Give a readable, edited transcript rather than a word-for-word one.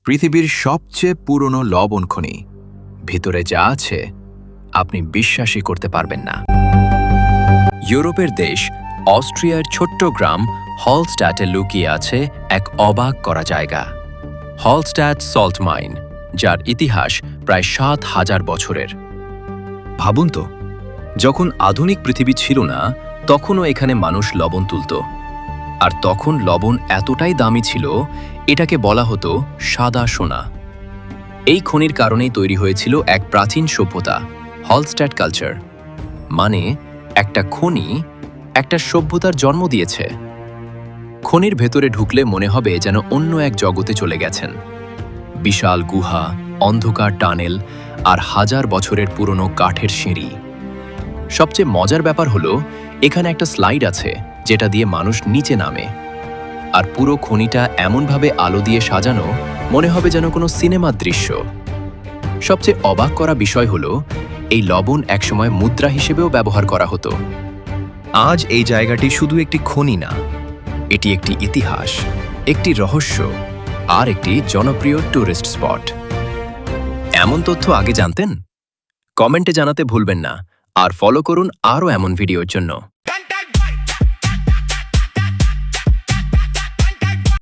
পৃথিবীর সবচেয়ে পুরনো লবণ খনি ভিতরে যা আছে আপনি বিশ্বাসই করতে পারবেন না। ইউরোপের দেশ অস্ট্রিয়ার ছোট্ট গ্রাম হলস্ট্যাটে লুকিয়ে আছে এক অবাক করা জায়গা, হলস্ট্যাট সল্ট মাইন, যার ইতিহাস প্রায় ৭,০০০ বছরের। ভাবুন তো, যখন আধুনিক পৃথিবী ছিল না তখনও এখানে মানুষ লবণ তুলত, আর তখন লবণ এতটাই দামি ছিল এটাকে বলা হতো সাদা সোনা। এই খনির কারণেই তৈরি হয়েছিল এক প্রাচীন সভ্যতা, হলস্ট্যাট কালচার। মানে একটা খনি একটা সভ্যতার জন্ম দিয়েছে। খনির ভেতরে ঢুকলে মনে হবে যেন অন্য এক জগতে চলে গেছেন। বিশাল গুহা, অন্ধকার টানেল আর হাজার বছরের পুরনো কাঠের সিঁড়ি। সবচেয়ে মজার ব্যাপার হলো এখানে একটা স্লাইড আছে যেটা দিয়ে মানুষ নিচে নামে, আর পুরো খনিটা এমনভাবে আলো দিয়ে সাজানো মনে হবে যেন কোনো সিনেমার দৃশ্য। সবচেয়ে অবাক করা বিষয় হলো এই লবণ একসময় মুদ্রা হিসেবেও ব্যবহার করা হতো। আজ এই জায়গাটি শুধু একটি খনি না, এটি একটি ইতিহাস, একটি রহস্য আর একটি জনপ্রিয় টুরিস্ট স্পট। এমন তথ্য আগে জানতেন? কমেন্টে জানাতে ভুলবেন না, আর ফলো করুন আরও এমন ভিডিওর জন্য।